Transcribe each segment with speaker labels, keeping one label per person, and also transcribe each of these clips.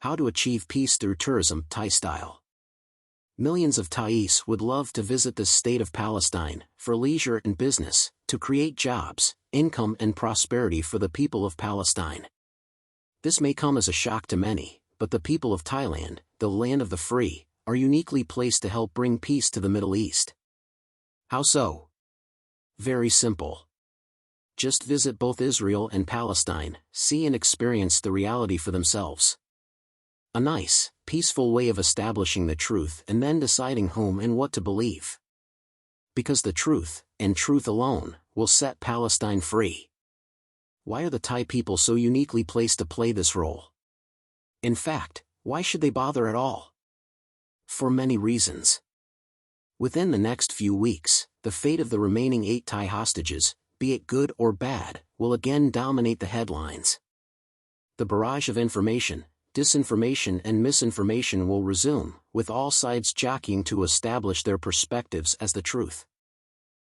Speaker 1: How to achieve peace through tourism, Thai style. Millions of Thais would love to visit the state of Palestine, for leisure and business, to create jobs, income and prosperity for the people of Palestine. This may come as a shock to many, but the people of Thailand, the land of the free, are uniquely placed to help bring peace to the Middle East. How so? Very simple. Just visit both Israel and Palestine, see and experience the reality for themselves. A nice, peaceful way of establishing the truth and then deciding whom and what to believe. Because the truth, and truth alone, will set Palestine free. Why are the Thai people so uniquely placed to play this role? In fact, why should they bother at all? For many reasons. Within the next few weeks, the fate of the remaining 8 Thai hostages, be it good or bad, will again dominate the headlines. The barrage of information, disinformation and misinformation will resume, with all sides jockeying to establish their perspectives as the truth.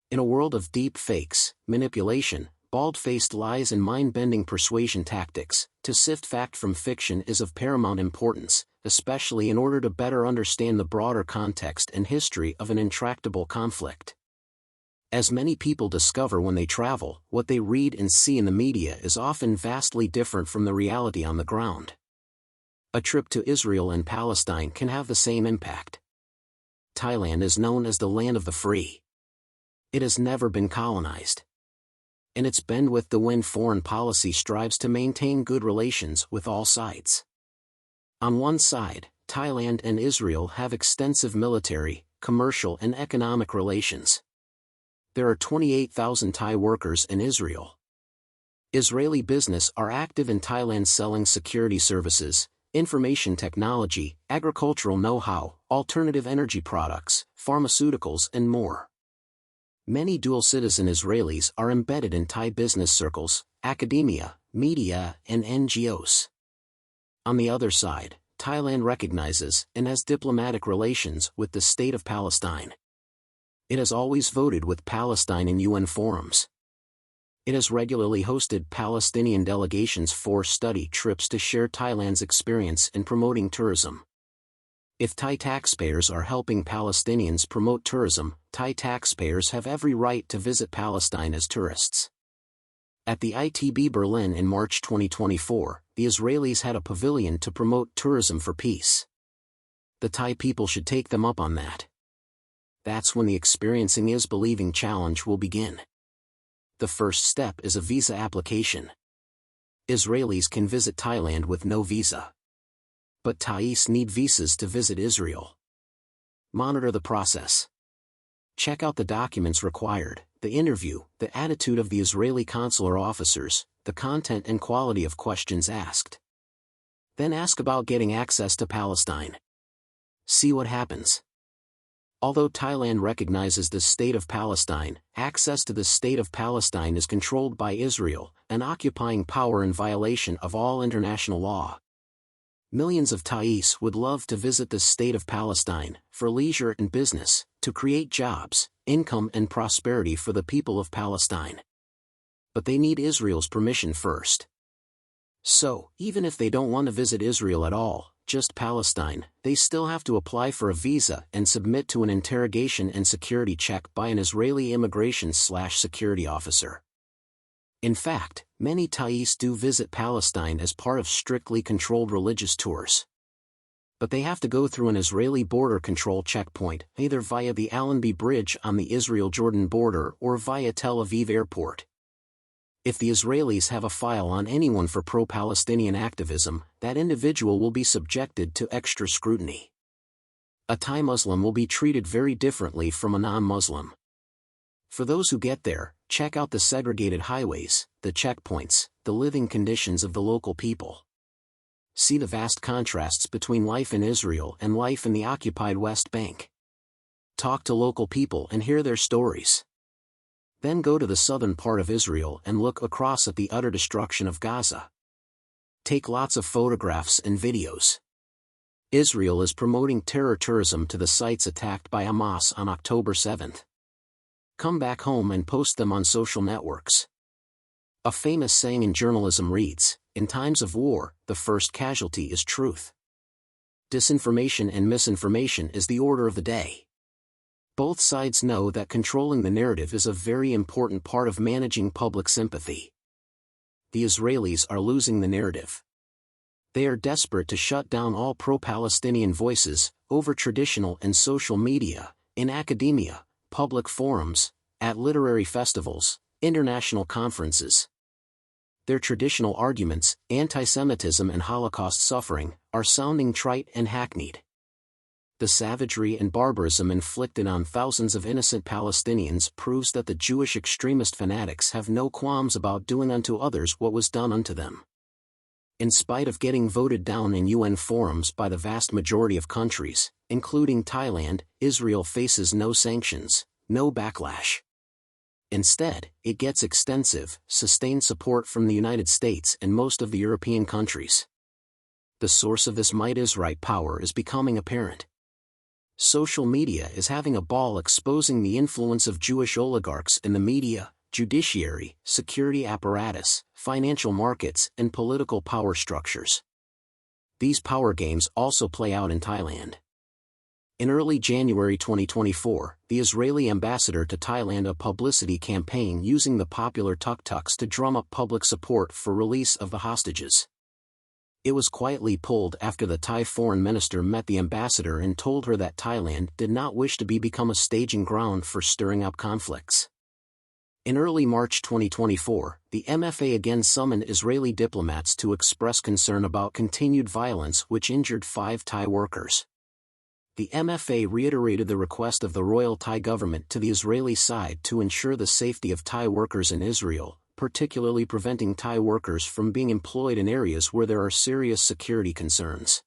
Speaker 1: In a world of deep fakes, manipulation, bald-faced lies and mind-bending persuasion tactics, to sift fact from fiction is of paramount importance, especially in order to better understand the broader context and history of an intractable conflict. As many people discover when they travel, what they read and see in the media is often vastly different from the reality on the ground. A trip to Israel and Palestine can have the same impact. Thailand is known as the land of the free. It has never been colonized. And its bend-with-the-wind foreign policy strives to maintain good relations with all sides. On one side, Thailand and Israel have extensive military, commercial and economic relations. There are 28,000 Thai workers in Israel. Israeli business are active in Thailand selling security services, information technology, agricultural know-how, alternative energy products, pharmaceuticals and more. Many dual-citizen Israelis are embedded in Thai business circles, academia, media and NGOs. On the other side, Thailand recognizes and has diplomatic relations with the state of Palestine. It has always voted with Palestine in UN forums. It has regularly hosted Palestinian delegations for study trips to share Thailand's experience in promoting tourism. If Thai taxpayers are helping Palestinians promote tourism, Thai taxpayers have every right to visit Palestine as tourists. At the ITB Berlin in March 2024, the Israelis had a pavilion to promote tourism for peace. The Thai people should take them up on that. That's when the experiencing is believing challenge will begin. The first step is a visa application. Israelis can visit Thailand with no visa. But Thais need visas to visit Israel. Monitor the process. Check out the documents required, the interview, the attitude of the Israeli consular officers, the content and quality of questions asked. Then ask about getting access to Palestine. See what happens. Although Thailand recognizes the state of Palestine, access to the state of Palestine is controlled by Israel, an occupying power in violation of all international law. Millions of Thais would love to visit the state of Palestine, for leisure and business, to create jobs, income and prosperity for the people of Palestine. But they need Israel's permission first. So, even if they don't want to visit Israel at all, just Palestine, they still have to apply for a visa and submit to an interrogation and security check by an Israeli immigration/security officer. In fact, many Thais do visit Palestine as part of strictly controlled religious tours. But they have to go through an Israeli border control checkpoint, either via the Allenby Bridge on the Israel-Jordan border or via Tel Aviv Airport. If the Israelis have a file on anyone for pro-Palestinian activism, that individual will be subjected to extra scrutiny. A Thai Muslim will be treated very differently from a non-Muslim. For those who get there, check out the segregated highways, the checkpoints, the living conditions of the local people. See the vast contrasts between life in Israel and life in the occupied West Bank. Talk to local people and hear their stories. Then go to the southern part of Israel and look across at the utter destruction of Gaza. Take lots of photographs and videos. Israel is promoting terror tourism to the sites attacked by Hamas on October 7th. Come back home and post them on social networks. A famous saying in journalism reads, "In times of war, the first casualty is truth." Disinformation and misinformation is the order of the day. Both sides know that controlling the narrative is a very important part of managing public sympathy. The Israelis are losing the narrative. They are desperate to shut down all pro-Palestinian voices, over traditional and social media, in academia, public forums, at literary festivals, international conferences. Their traditional arguments, anti-Semitism and Holocaust suffering, are sounding trite and hackneyed. The savagery and barbarism inflicted on thousands of innocent Palestinians proves that the Jewish extremist fanatics have no qualms about doing unto others what was done unto them. In spite of getting voted down in UN forums by the vast majority of countries, including Thailand, Israel faces no sanctions, no backlash. Instead, it gets extensive, sustained support from the United States and most of the European countries. The source of this might-is-right power is becoming apparent. Social media is having a ball exposing the influence of Jewish oligarchs in the media, judiciary, security apparatus, financial markets, and political power structures. These power games also play out in Thailand. In early January 2024, the Israeli ambassador to Thailand a publicity campaign using the popular tuk-tuks to drum up public support for release of the hostages. It was quietly pulled after the Thai foreign minister met the ambassador and told her that Thailand did not wish to become a staging ground for stirring up conflicts. In early March 2024, the MFA again summoned Israeli diplomats to express concern about continued violence which injured 5 Thai workers. The MFA reiterated the request of the Royal Thai government to the Israeli side to ensure the safety of Thai workers in Israel, particularly preventing Thai workers from being employed in areas where there are serious security concerns.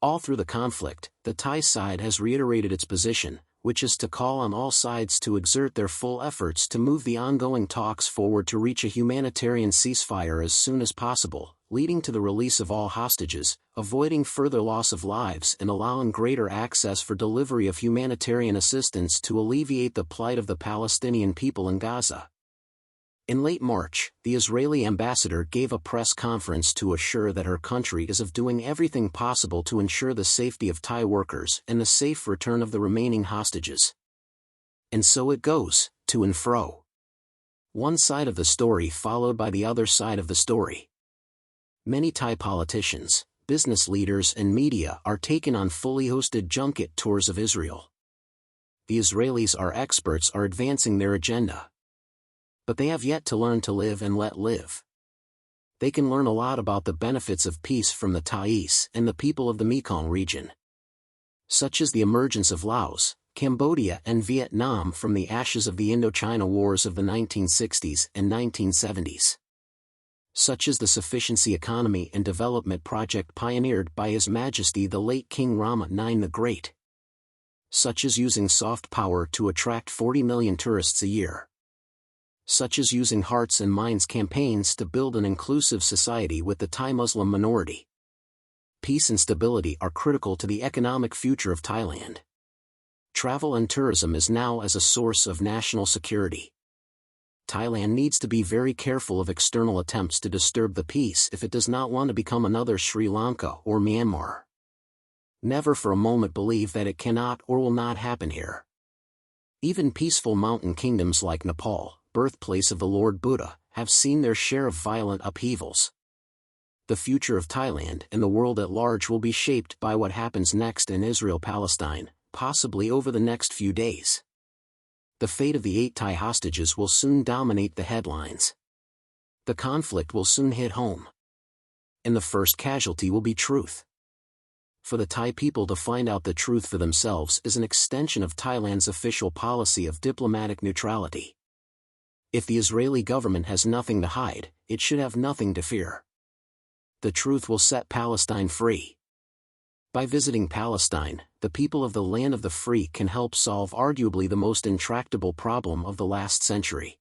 Speaker 1: All through the conflict, the Thai side has reiterated its position, which is to call on all sides to exert their full efforts to move the ongoing talks forward to reach a humanitarian ceasefire as soon as possible, leading to the release of all hostages, avoiding further loss of lives and allowing greater access for delivery of humanitarian assistance to alleviate the plight of the Palestinian people in Gaza. In late March, the Israeli ambassador gave a press conference to assure that her country is doing everything possible to ensure the safety of Thai workers and the safe return of the remaining hostages. And so it goes, to and fro. One side of the story followed by the other side of the story. Many Thai politicians, business leaders and media are taken on fully hosted junket tours of Israel. The Israelis are advancing their agenda. But they have yet to learn to live and let live. They can learn a lot about the benefits of peace from the Thais and the people of the Mekong region. Such as the emergence of Laos, Cambodia and Vietnam from the ashes of the Indochina Wars of the 1960s and 1970s. Such as the sufficiency economy and development project pioneered by His Majesty the late King Rama IX the Great. Such as using soft power to attract 40 million tourists a year. Such as using hearts and minds campaigns to build an inclusive society with the Thai Muslim minority. Peace and stability are critical to the economic future of Thailand. Travel and tourism is now as a source of national security. Thailand needs to be very careful of external attempts to disturb the peace if it does not want to become another Sri Lanka or Myanmar. Never for a moment believe that it cannot or will not happen here. Even peaceful mountain kingdoms like Nepal, birthplace of the Lord Buddha, have seen their share of violent upheavals. The future of Thailand and the world at large will be shaped by what happens next in Israel-Palestine, possibly over the next few days. The fate of the 8 Thai hostages will soon dominate the headlines. The conflict will soon hit home. And the first casualty will be truth. For the Thai people to find out the truth for themselves is an extension of Thailand's official policy of diplomatic neutrality. If the Israeli government has nothing to hide, it should have nothing to fear. The truth will set Palestine free. By visiting Palestine, the people of the land of the free can help solve arguably the most intractable problem of the last century.